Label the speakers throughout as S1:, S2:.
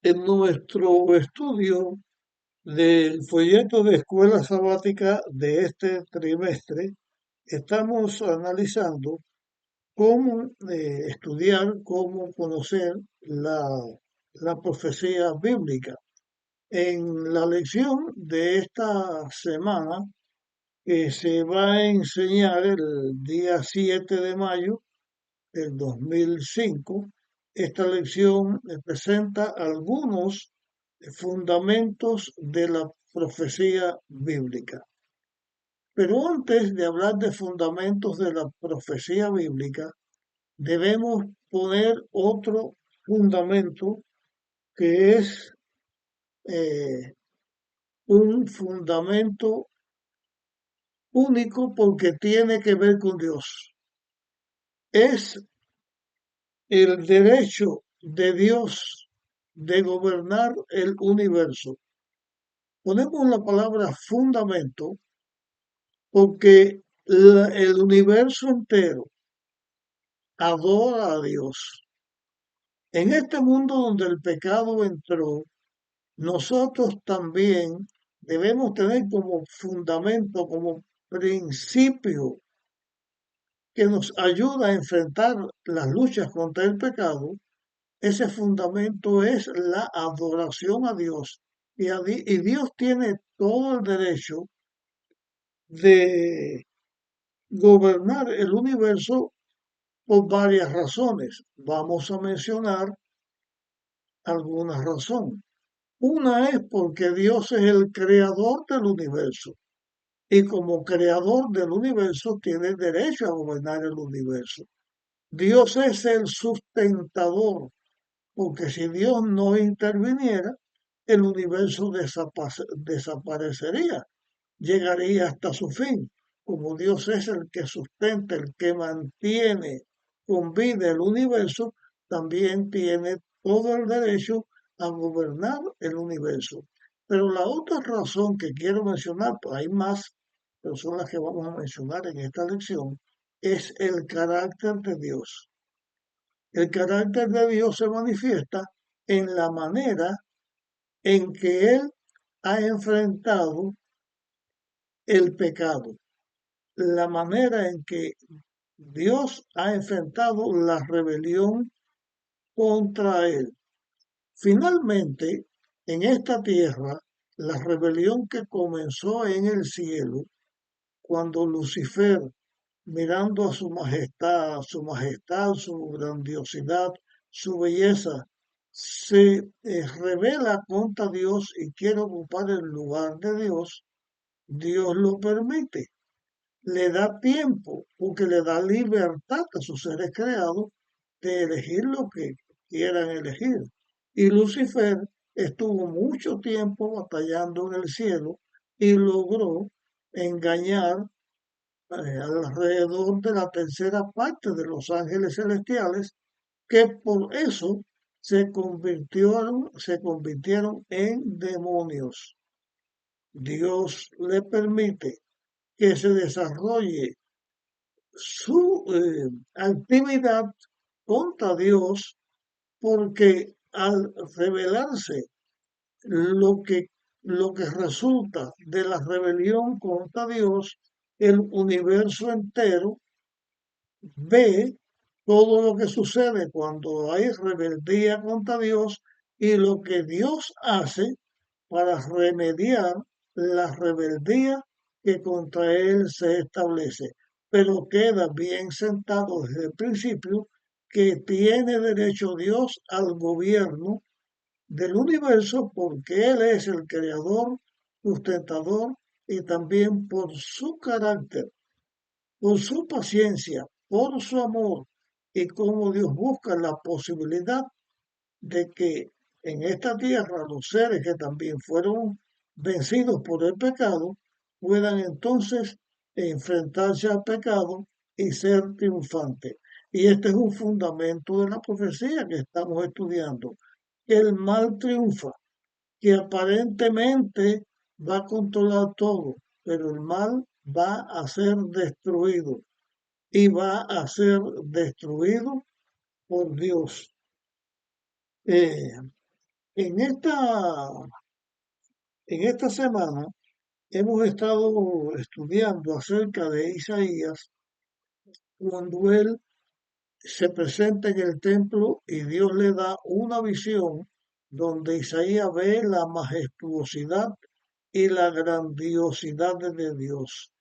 S1: En nuestro estudio del folleto de escuela sabática de este trimestre, estamos analizando cómo estudiar, cómo conocer la profecía bíblica. En la lección de esta semana, que se va a enseñar el día 7 de mayo del 2005, esta lección presenta algunos fundamentos de la profecía bíblica. Pero antes de hablar de fundamentos de la profecía bíblica, debemos poner otro fundamento que es eh, un fundamento único porque tiene que ver con Dios. Es el derecho de Dios de gobernar el universo. Ponemos la palabra fundamento porque el universo entero adora a Dios. En este mundo donde el pecado entró, nosotros también debemos tener como fundamento, como principio que nos ayuda a enfrentar las luchas contra el pecado. Ese fundamento es la adoración a Dios. Y Dios tiene todo el derecho de gobernar el universo por varias razones. Vamos a mencionar algunas razones. Una es porque Dios es el creador del universo y como creador del universo tiene derecho a gobernar el universo. Dios es el sustentador, porque si Dios no interviniera, el universo desaparecería, llegaría hasta su fin. Como Dios es el que sustenta, el que mantiene con vida el universo, también tiene todo el derecho a gobernar el universo. Pero la otra razón que quiero mencionar, pues hay más, pero son las que vamos a mencionar en esta lección, es el carácter de Dios. El carácter de Dios se manifiesta en la manera en que Él ha enfrentado el pecado, la manera en que Dios ha enfrentado la rebelión contra Él. Finalmente, en esta tierra, la rebelión que comenzó en el cielo, cuando Lucifer, mirando a su majestad, su grandiosidad, su belleza, se revela contra Dios y quiere ocupar el lugar de Dios, Dios lo permite, le da tiempo porque le da libertad a sus seres creados de elegir lo que quieran elegir. Y Lucifer estuvo mucho tiempo batallando en el cielo y logró engañar alrededor de la tercera parte de los ángeles celestiales, que por eso se convirtieron en demonios. Dios le permite que se desarrolle su actividad contra Dios porque al revelarse lo que, lo que resulta de la rebelión contra Dios, el universo entero ve todo lo que sucede cuando hay rebeldía contra Dios y lo que Dios hace para remediar la rebeldía que contra Él se establece. Pero queda bien sentado desde el principio que tiene derecho Dios al gobierno del universo porque Él es el creador, sustentador y también por su carácter, por su paciencia, por su amor y cómo Dios busca la posibilidad de que en esta tierra los seres que también fueron vencidos por el pecado puedan entonces enfrentarse al pecado y ser triunfantes. Y este es un fundamento de la profecía que estamos estudiando, que el mal triunfa, que aparentemente va a controlar todo, pero el mal va a ser destruido y va a ser destruido por Dios. Eh, En esta semana hemos estado estudiando acerca de Isaías cuando él se presenta en el templo y Dios le da una visión donde Isaías ve la majestuosidad y la grandiosidad de Dios.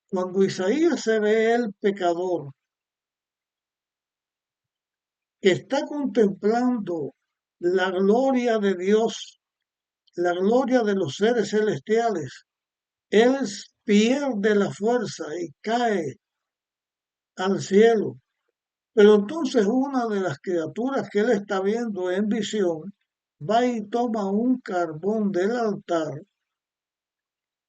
S1: Cuando Isaías se ve el pecador que está contemplando la gloria de Dios, la gloria de los seres celestiales, él pierde la fuerza y cae al cielo. Pero entonces una de las criaturas que él está viendo en visión va y toma un carbón del altar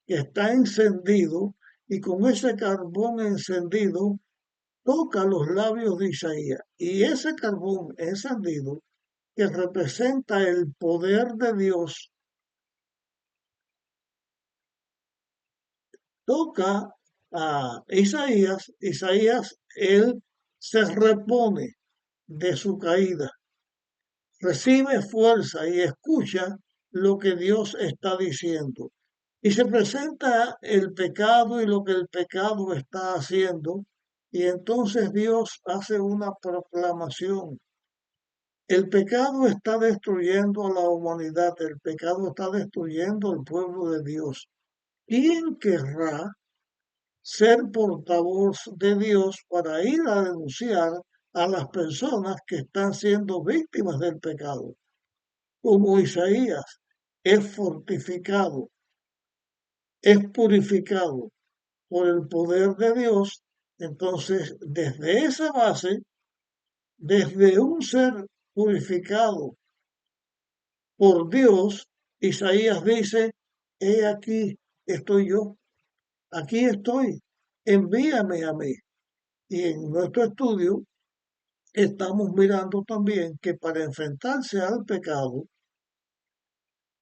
S1: que está encendido y con ese carbón encendido toca los labios de Isaías. Y ese carbón encendido que representa el poder de Dios toca a Isaías. Isaías, él se repone de su caída, recibe fuerza y escucha lo que Dios está diciendo. Y se presenta el pecado y lo que el pecado está haciendo. Y entonces Dios hace una proclamación. El pecado está destruyendo a la humanidad, el pecado está destruyendo al pueblo de Dios. ¿Quién querrá ser portavoz de Dios para ir a denunciar a las personas que están siendo víctimas del pecado? Como Isaías es fortificado, es purificado por el poder de Dios, entonces desde esa base, desde un ser purificado por Dios, Isaías dice, he aquí estoy yo, aquí estoy, envíame a mí. Y en nuestro estudio estamos mirando también que para enfrentarse al pecado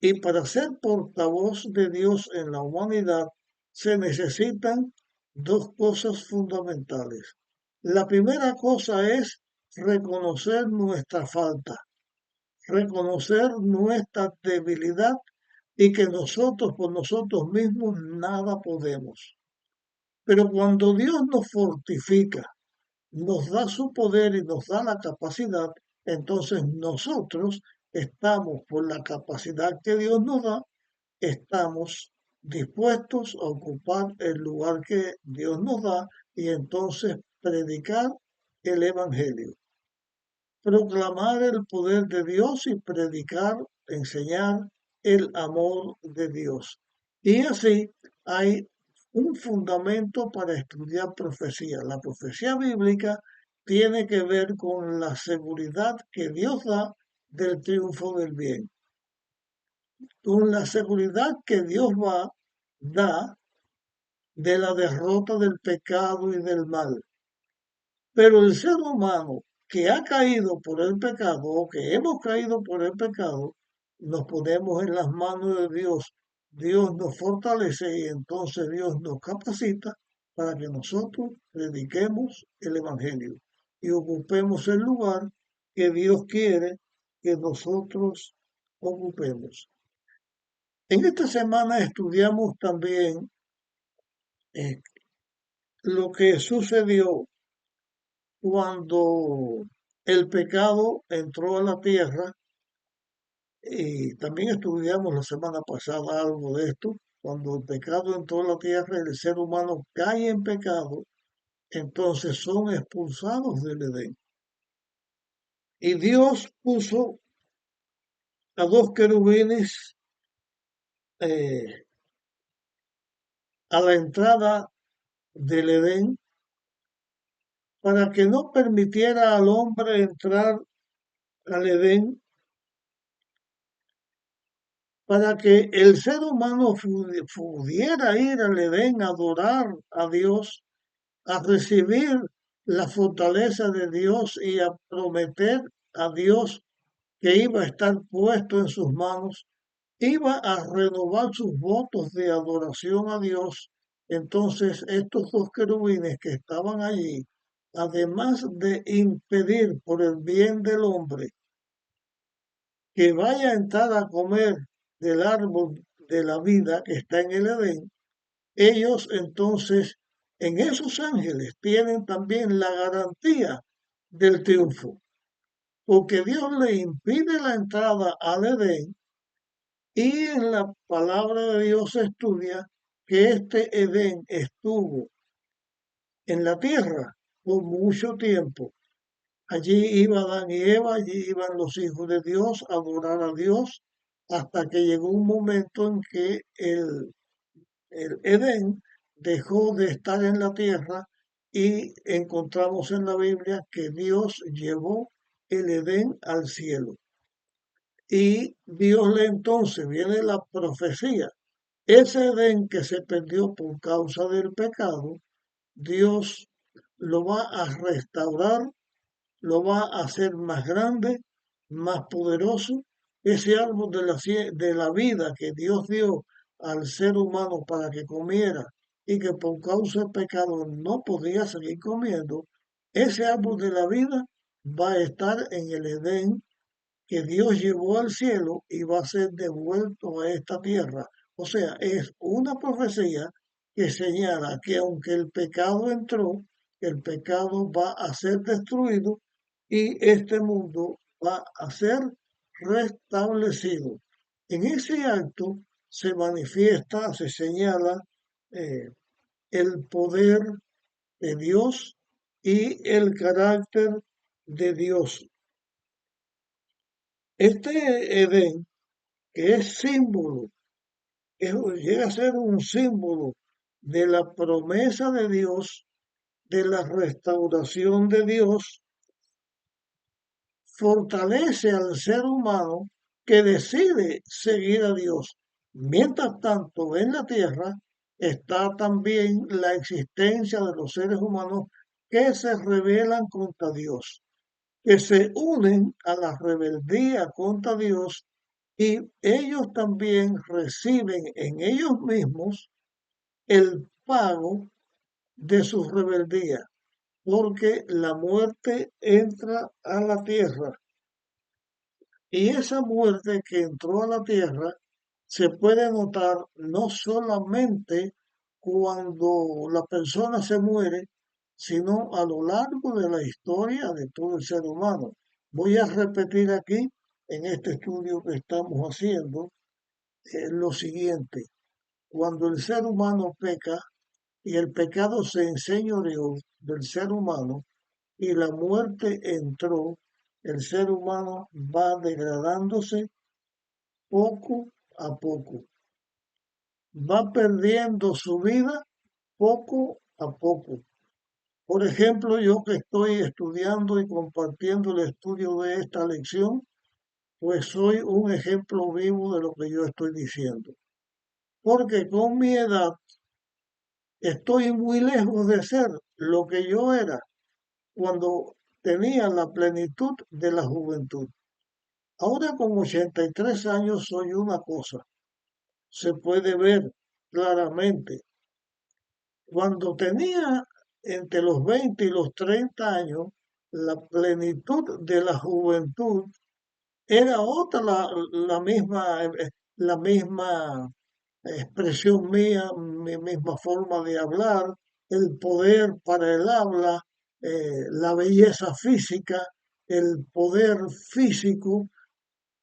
S1: y para ser portavoz de Dios en la humanidad se necesitan dos cosas fundamentales. La primera cosa es reconocer nuestra falta, reconocer nuestra debilidad y que nosotros por nosotros mismos nada podemos. Pero cuando Dios nos fortifica, nos da su poder y nos da la capacidad, entonces nosotros estamos, por la capacidad que Dios nos da, estamos dispuestos a ocupar el lugar que Dios nos da y entonces predicar el Evangelio, proclamar el poder de Dios y predicar, enseñar el amor de Dios. Y así hay un fundamento para estudiar profecía. La profecía bíblica tiene que ver con la seguridad que Dios da del triunfo del bien, con la seguridad que Dios da de la derrota del pecado y del mal. Pero el ser humano que ha caído por el pecado o que hemos caído por el pecado, nos ponemos en las manos de Dios. Dios nos fortalece y entonces Dios nos capacita para que nosotros prediquemos el Evangelio y ocupemos el lugar que Dios quiere que nosotros ocupemos. En esta semana estudiamos también eh, lo que sucedió cuando el pecado entró a la tierra, y también estudiamos la semana pasada algo de esto, cuando el pecado entró a la tierra y el ser humano cae en pecado, entonces son expulsados del Edén. Y Dios puso a dos querubines eh, a la entrada del Edén para que no permitiera al hombre entrar al Edén, para que el ser humano pudiera ir al Edén a adorar a Dios, a recibir la fortaleza de Dios y a prometer a Dios que iba a estar puesto en sus manos, iba a renovar sus votos de adoración a Dios. Entonces estos dos querubines que estaban allí, además de impedir por el bien del hombre que vaya a entrar a comer del árbol de la vida que está en el Edén, ellos entonces, en esos ángeles, tienen también la garantía del triunfo, porque Dios le impide la entrada al Edén y en la palabra de Dios se estudia que este Edén estuvo en la tierra por mucho tiempo. Allí iba Adán y Eva, allí iban los hijos de Dios a adorar a Dios, hasta que llegó un momento en que el Edén dejó de estar en la tierra y encontramos en la Biblia que Dios llevó el Edén al cielo. Y Dios le entonces, viene la profecía, ese Edén que se perdió por causa del pecado, Dios lo va a restaurar, lo va a hacer más grande, más poderoso. Ese árbol de la vida que Dios dio al ser humano para que comiera y que por causa del pecado no podía seguir comiendo, ese árbol de la vida va a estar en el Edén que Dios llevó al cielo y va a ser devuelto a esta tierra. O sea, es una profecía que señala que aunque el pecado entró, el pecado va a ser destruido y este mundo va a ser restablecido. En ese acto se manifiesta, se señala eh, el poder de Dios y el carácter de Dios. Este Edén, que es símbolo, llega a ser un símbolo de la promesa de Dios, de la restauración de Dios, fortalece al ser humano que decide seguir a Dios. Mientras tanto, en la tierra está también la existencia de los seres humanos que se rebelan contra Dios, que se unen a la rebeldía contra Dios y ellos también reciben en ellos mismos el pago de su rebeldía, porque la muerte entra a la tierra. Y esa muerte que entró a la tierra se puede notar no solamente cuando la persona se muere, sino a lo largo de la historia de todo el ser humano. Voy a repetir aquí, en este estudio que estamos haciendo, lo siguiente. Cuando el ser humano peca y el pecado se enseñoreó del ser humano y la muerte entró, el ser humano va degradándose poco a poco, va perdiendo su vida poco a poco. Por ejemplo, yo que estoy estudiando y compartiendo el estudio de esta lección, pues soy un ejemplo vivo de lo que yo estoy diciendo. Porque con mi edad estoy muy lejos de ser lo que yo era cuando tenía la plenitud de la juventud. Ahora con 83 años soy una cosa. Se puede ver claramente. Cuando tenía entre los 20 y los 30 años, la plenitud de la juventud era otra, la misma expresión mía, mi misma forma de hablar, el poder para el habla, la belleza física, el poder físico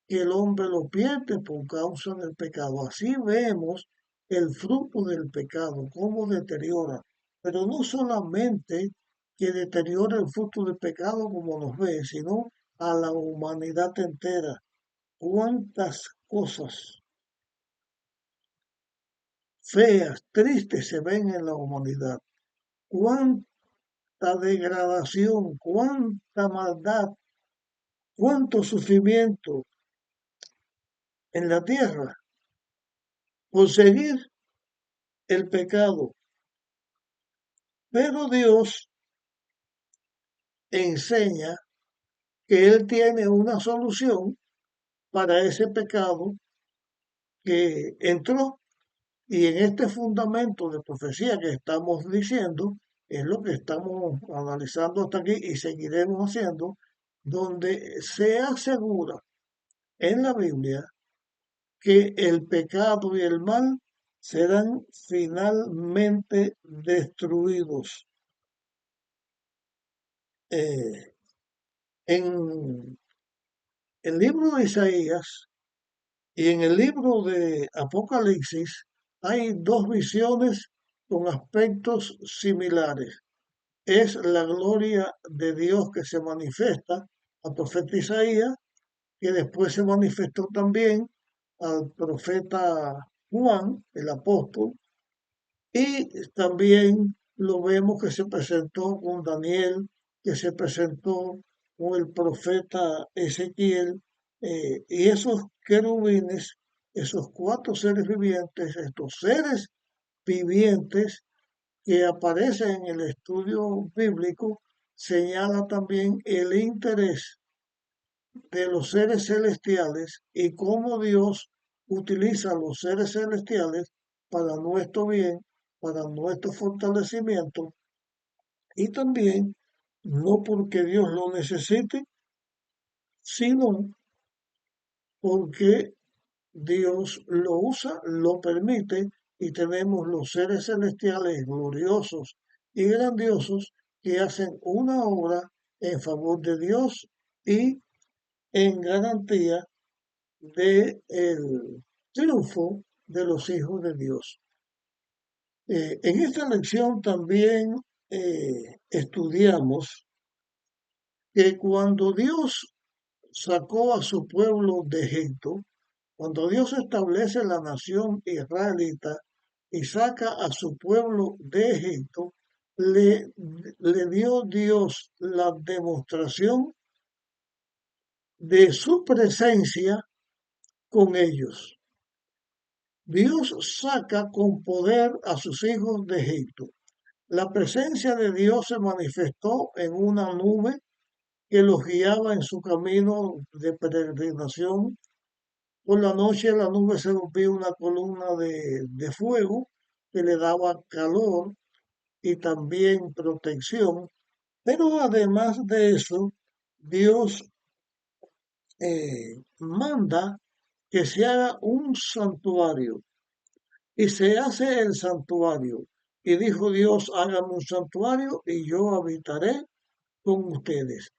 S1: que el hombre lo pierde por causa del pecado. Así vemos el fruto del pecado, cómo deteriora, pero no solamente que deteriora el fruto del pecado como nos ve, sino a la humanidad entera. Cuántas cosas feas, tristes se ven en la humanidad. Cuánta degradación, cuánta maldad, cuánto sufrimiento en la tierra por seguir el pecado. Pero Dios enseña que Él tiene una solución para ese pecado que entró. Y en este fundamento de profecía que estamos diciendo, es lo que estamos analizando hasta aquí y seguiremos haciendo, donde se asegura en la Biblia que el pecado y el mal serán finalmente destruidos. Eh, en el libro de Isaías y en el libro de Apocalipsis hay dos visiones con aspectos similares. Es la gloria de Dios que se manifiesta al profeta Isaías, que después se manifestó también al profeta Juan, el apóstol, y también lo vemos que se presentó con Daniel, que se presentó con el profeta Ezequiel, y esos querubines, esos cuatro seres vivientes, estos seres vivientes que aparecen en el estudio bíblico, señala también el interés de los seres celestiales y cómo Dios utiliza los seres celestiales para nuestro bien, para nuestro fortalecimiento y también no porque Dios lo necesite, sino porque Dios lo usa, lo permite y tenemos los seres celestiales gloriosos y grandiosos que hacen una obra en favor de Dios y en garantía del triunfo de los hijos de Dios. En esta lección también estudiamos que cuando Dios sacó a su pueblo de Egipto, cuando Dios establece la nación israelita y saca a su pueblo de Egipto, le, le dio Dios la demostración de su presencia con ellos. Dios saca con poder a sus hijos de Egipto. La presencia de Dios se manifestó en una nube que los guiaba en su camino de peregrinación. Por la noche la nube se volvía una columna de fuego que le daba calor y también protección. Pero además de eso, Dios manda que se haga un santuario. Y se hace el santuario. Y dijo Dios, hágame un santuario y yo habitaré con ustedes.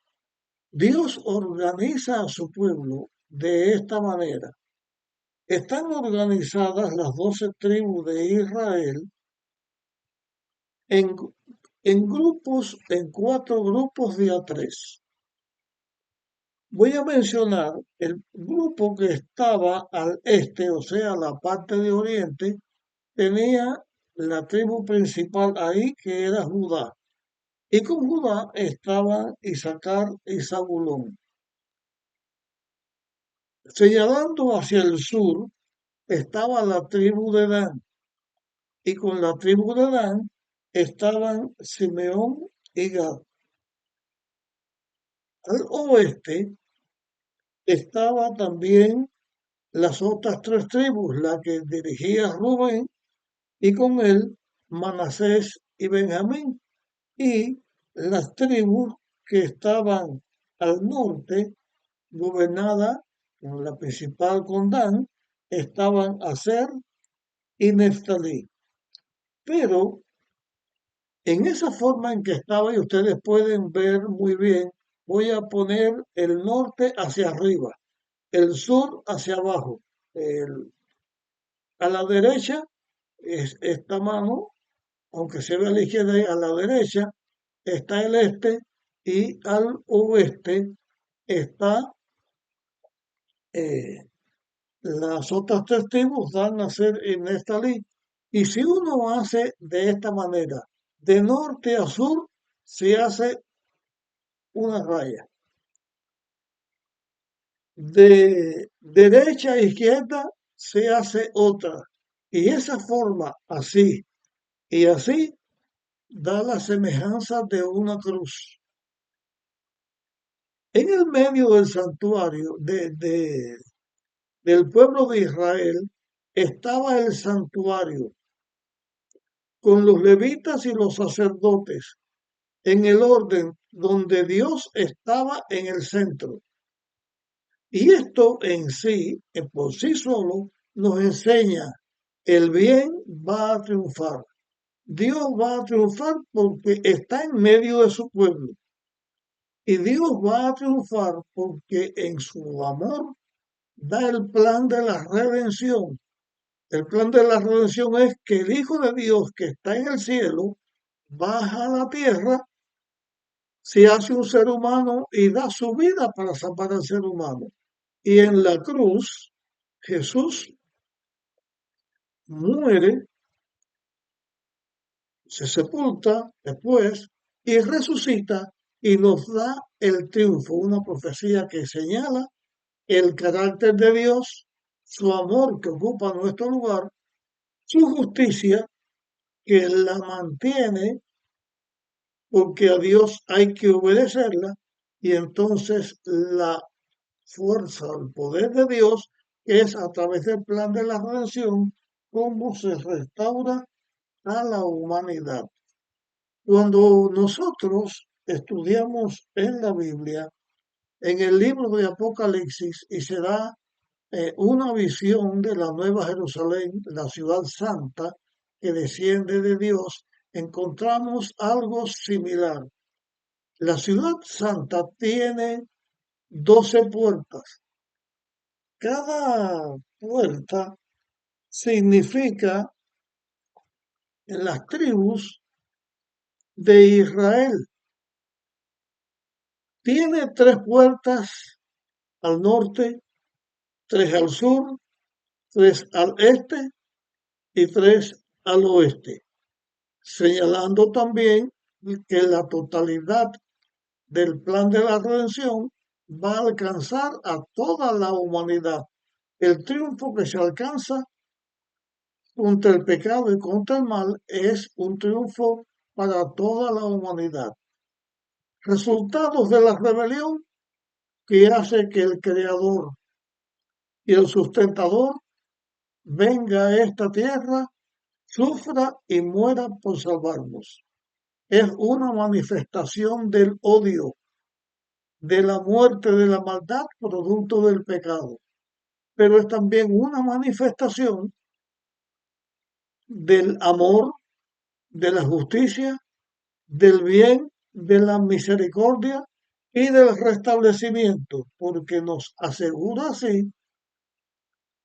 S1: Dios organiza a su pueblo de esta manera. Están organizadas las 12 tribus de Israel en, en grupos, en cuatro grupos de a tres. Voy a mencionar el grupo que estaba al este, o sea, la parte de oriente, tenía la tribu principal ahí, que era Judá. Y con Judá estaban Isaacar y Zabulón. Señalando hacia el sur estaba la tribu de Dan. Y con la tribu de Dan estaban Simeón y Gad. Al oeste estaba también las otras tres tribus, la que dirigía Rubén, y con él Manasés y Benjamín. Y las tribus que estaban al norte, gobernada por la principal con Dan, estaban Aser y Neftalí. Pero en esa forma en que estaba, y ustedes pueden ver muy bien, voy a poner el norte hacia arriba, el sur hacia abajo. A la derecha es esta mano, aunque se ve a la izquierda y a la derecha, está el este y al oeste está eh, las otras tres tribus dan a ser en esta ley. Y si uno hace de esta manera, de norte a sur, se hace una raya. De derecha a izquierda se hace otra. Y esa forma, así y así, da la semejanza de una cruz. En el medio del santuario del pueblo de Israel estaba el santuario con los levitas y los sacerdotes en el orden donde Dios estaba en el centro. Y esto en sí, por sí solo, nos enseña el bien va a triunfar. Dios va a triunfar porque está en medio de su pueblo. Y Dios va a triunfar porque en su amor da el plan de la redención. El plan de la redención es que el Hijo de Dios que está en el cielo baja a la tierra, se hace un ser humano y da su vida para salvar al ser humano. Y en la cruz, Jesús muere, se sepulta después y resucita y nos da el triunfo, una profecía que señala el carácter de Dios, su amor que ocupa nuestro lugar, su justicia que la mantiene porque a Dios hay que obedecerla y entonces la fuerza, el poder de Dios es a través del plan de la redención cómo se restaura a la humanidad. Cuando nosotros estudiamos en la Biblia, en el libro de Apocalipsis, y se da una visión de la Nueva Jerusalén, la ciudad santa que desciende de Dios, encontramos algo similar. La ciudad santa tiene 12 puertas. Cada puerta significa en las tribus de Israel. Tiene 3 puertas al norte, 3 al sur, 3 al este y 3 al oeste, señalando también que la totalidad del plan de la redención va a alcanzar a toda la humanidad. El triunfo que se alcanza contra el pecado y contra el mal es un triunfo para toda la humanidad. Resultados de la rebelión que hace que el Creador y el sustentador venga a esta tierra, sufra y muera por salvarnos. Es una manifestación del odio, de la muerte, de la maldad, producto del pecado. Pero es también una manifestación del amor, de la justicia, del bien, de la misericordia y del restablecimiento, porque nos asegura así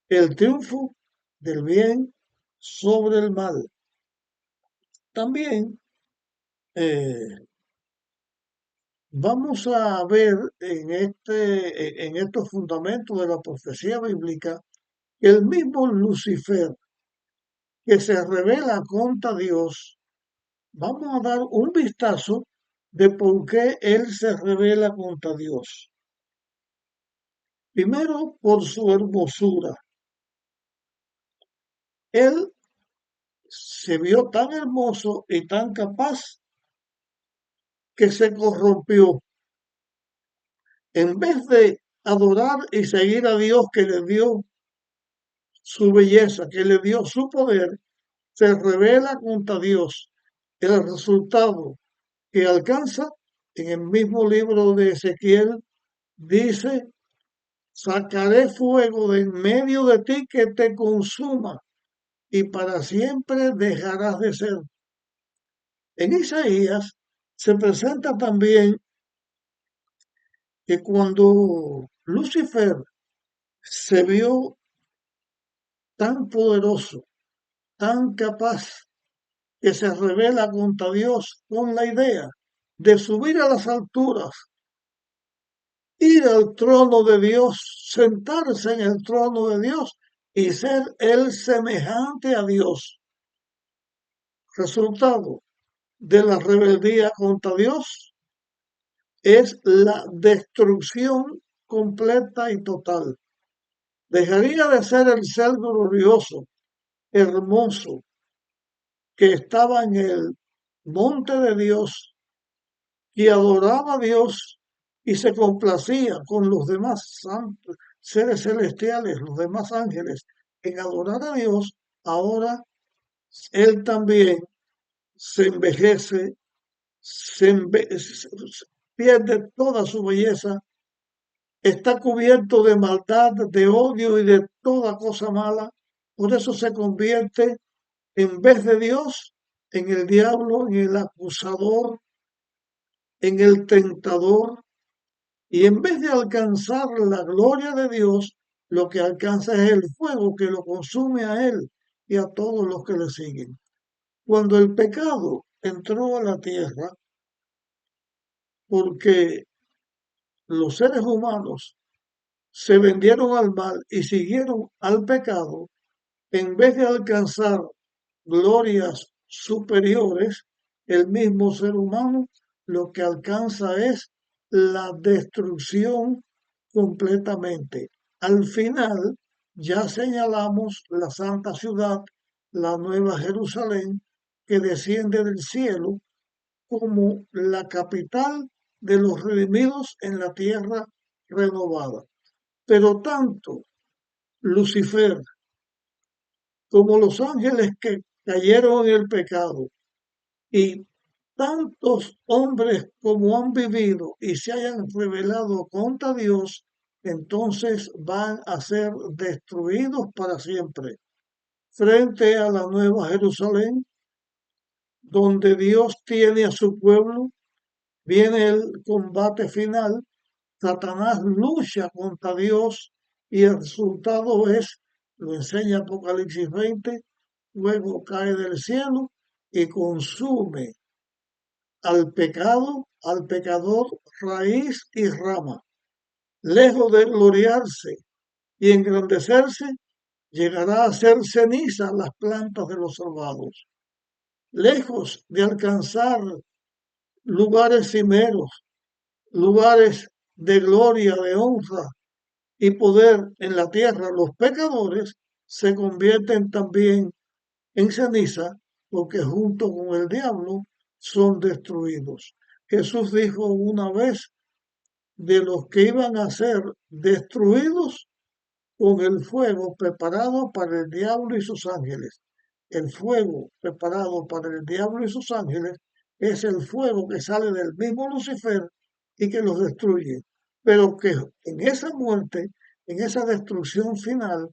S1: el triunfo del bien sobre el mal. También vamos a ver en estos fundamentos de la profecía bíblica que el mismo Lucifer que se revela contra Dios, vamos a dar un vistazo de por qué él se revela contra Dios. Primero, por su hermosura. Él se vio tan hermoso y tan capaz que se corrompió. En vez de adorar y seguir a Dios que le dio su belleza, que le dio su poder, se revela contra Dios. El resultado que alcanza en el mismo libro de Ezequiel dice, sacaré fuego de en medio de ti que te consuma y para siempre dejarás de ser. En Isaías se presenta también que cuando Lucifer se vio tan poderoso, tan capaz, que se revela contra Dios con la idea de subir a las alturas, ir al trono de Dios, sentarse en el trono de Dios y ser él semejante a Dios. Resultado de la rebeldía contra Dios es la destrucción completa y total. Dejaría de ser el ser glorioso, hermoso, que estaba en el monte de Dios, que adoraba a Dios y se complacía con los demás santos, seres celestiales, los demás ángeles, en adorar a Dios. Ahora él también se envejece, se pierde toda su belleza está cubierto de maldad, de odio y de toda cosa mala. Por eso se convierte, en vez de Dios, en el diablo, en el acusador, en el tentador. Y en vez de alcanzar la gloria de Dios, lo que alcanza es el fuego que lo consume a él y a todos los que le siguen. Cuando el pecado entró a la tierra, porque los seres humanos se vendieron al mal y siguieron al pecado, en vez de alcanzar glorias superiores, el mismo ser humano lo que alcanza es la destrucción completamente. Al final, ya señalamos la santa ciudad, la nueva Jerusalén, que desciende del cielo como la capital de los redimidos en la tierra renovada. Pero tanto Lucifer como los ángeles que cayeron en el pecado y tantos hombres como han vivido y se hayan rebelado contra Dios, entonces van a ser destruidos para siempre. Frente a la nueva Jerusalén, donde Dios tiene a su pueblo, viene el combate final. Satanás lucha contra Dios y el resultado es, lo enseña Apocalipsis 20, luego cae del cielo y consume al pecado, al pecador, raíz y rama. Lejos de gloriarse y engrandecerse, llegará a ser ceniza las plantas de los salvados. Lejos de alcanzar lugares cimeros, lugares de gloria, de honra y poder en la tierra, los pecadores se convierten también en ceniza porque junto con el diablo son destruidos. Jesús dijo una vez de los que iban a ser destruidos con el fuego preparado para el diablo y sus ángeles. El fuego preparado para el diablo y sus ángeles es el fuego que sale del mismo Lucifer y que los destruye, pero que en esa muerte, en esa destrucción final,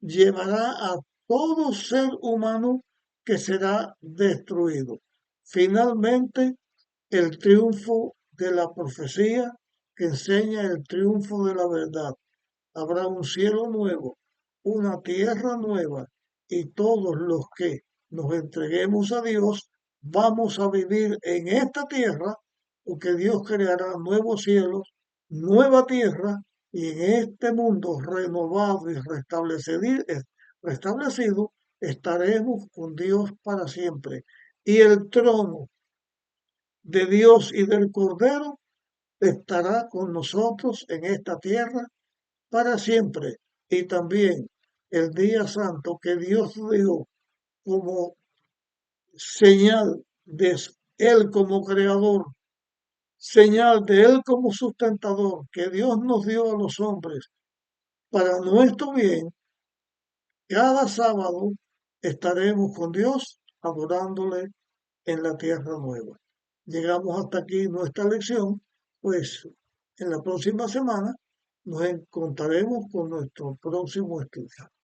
S1: llevará a todo ser humano que será destruido. Finalmente, el triunfo de la profecía que enseña el triunfo de la verdad. Habrá un cielo nuevo, una tierra nueva, y todos los que nos entreguemos a Dios vamos a vivir en esta tierra, porque Dios creará nuevos cielos, nueva tierra, y en este mundo renovado y restablecido estaremos con Dios para siempre. Y el trono de Dios y del Cordero estará con nosotros en esta tierra para siempre. Y también el día santo que Dios dio como señal de Él como creador, señal de Él como sustentador, que Dios nos dio a los hombres para nuestro bien. Cada sábado estaremos con Dios adorándole en la tierra nueva. Llegamos hasta aquí nuestra lección, pues en la próxima semana nos encontraremos con nuestro próximo estudio.